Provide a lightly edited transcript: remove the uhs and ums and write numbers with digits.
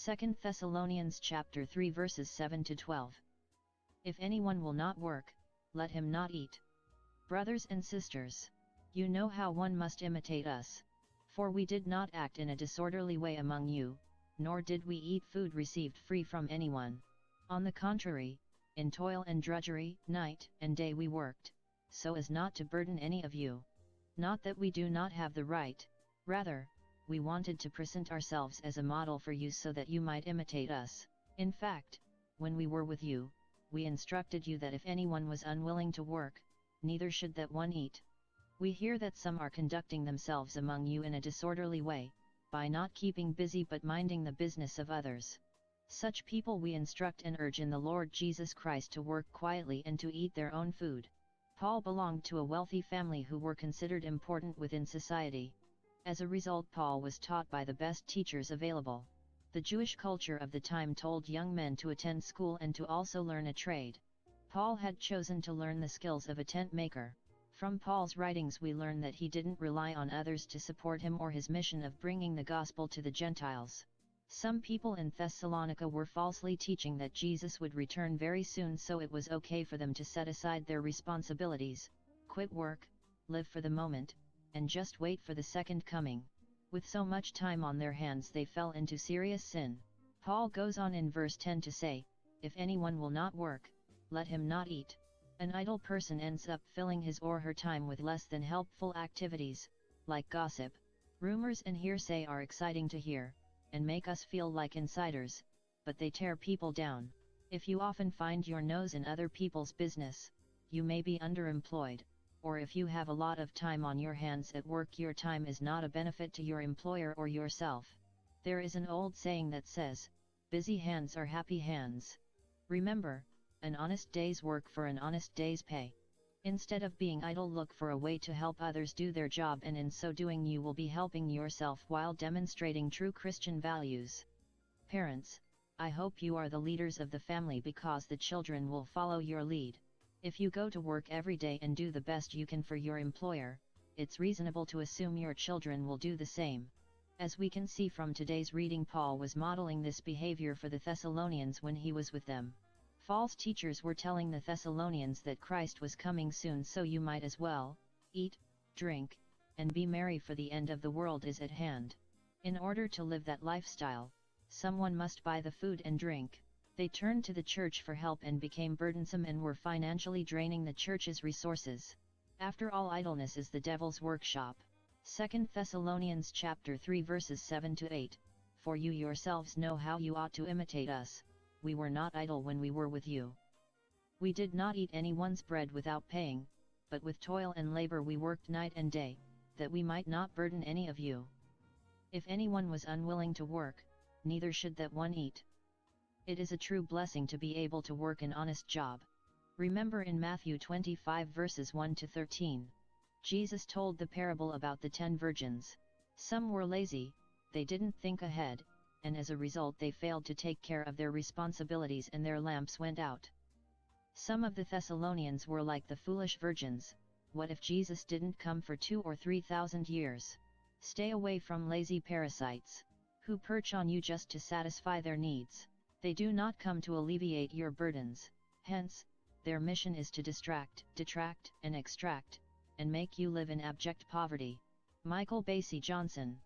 2 Thessalonians chapter 3 verses 7 to 12. If anyone will not work, let him not eat. Brothers and sisters, you know how one must imitate us. For we did not act in a disorderly way among you, nor did we eat food received free from anyone. On the contrary, in toil and drudgery, night and day we worked, so as not to burden any of you. Not that we do not have the right, rather, we wanted to present ourselves as a model for you so that you might imitate us. In fact, when we were with you, we instructed you that if anyone was unwilling to work, neither should that one eat. We hear that some are conducting themselves among you in a disorderly way, by not keeping busy but minding the business of others. Such people we instruct and urge in the Lord Jesus Christ to work quietly and to eat their own food. Paul belonged to a wealthy family who were considered important within society. As a result, Paul was taught by the best teachers available. The Jewish culture of the time told young men to attend school and to also learn a trade. Paul had chosen to learn the skills of a tent maker. From Paul's writings we learn that he didn't rely on others to support him or his mission of bringing the gospel to the Gentiles. Some people in Thessalonica were falsely teaching that Jesus would return very soon, so it was okay for them to set aside their responsibilities, quit work, live for the moment, and just wait for the second coming. With so much time on their hands they fell into serious sin. Paul goes on in verse 10 to say, "If anyone will not work, let him not eat." An idle person ends up filling his or her time with less than helpful activities, like gossip. Rumors and hearsay are exciting to hear, and make us feel like insiders, but they tear people down. If you often find your nose in other people's business, you may be underemployed, or if you have a lot of time on your hands at work, your time is not a benefit to your employer or yourself. There is an old saying that says, "Busy hands are happy hands." Remember, an honest day's work for an honest day's pay. Instead of being idle, look for a way to help others do their job, and in so doing you will be helping yourself while demonstrating true Christian values. Parents, I hope you are the leaders of the family because the children will follow your lead. If you go to work every day and do the best you can for your employer, it's reasonable to assume your children will do the same. As we can see from today's reading, Paul was modeling this behavior for the Thessalonians when he was with them. False teachers were telling the Thessalonians that Christ was coming soon, so you might as well eat, drink, and be merry, for the end of the world is at hand. In order to live that lifestyle, someone must buy the food and drink. They turned to the church for help and became burdensome and were financially draining the church's resources. After all, idleness is the devil's workshop. 2 Thessalonians chapter 3 verses 7 to 8. For you yourselves know how you ought to imitate us. We were not idle when we were with you. We did not eat anyone's bread without paying, but with toil and labor we worked night and day, that we might not burden any of you. If anyone was unwilling to work, neither should that one eat. It is a true blessing to be able to work an honest job. Remember in Matthew 25 verses 1 to 13, Jesus told the parable about the 10 virgins. Some were lazy, they didn't think ahead, and as a result they failed to take care of their responsibilities and their lamps went out. Some of the Thessalonians were like the foolish virgins. What if Jesus didn't come for 2,000 or 3,000 years? Stay away from lazy parasites, who perch on you just to satisfy their needs. They do not come to alleviate your burdens, hence, their mission is to distract, detract, and extract, and make you live in abject poverty. Michael Basie Johnson.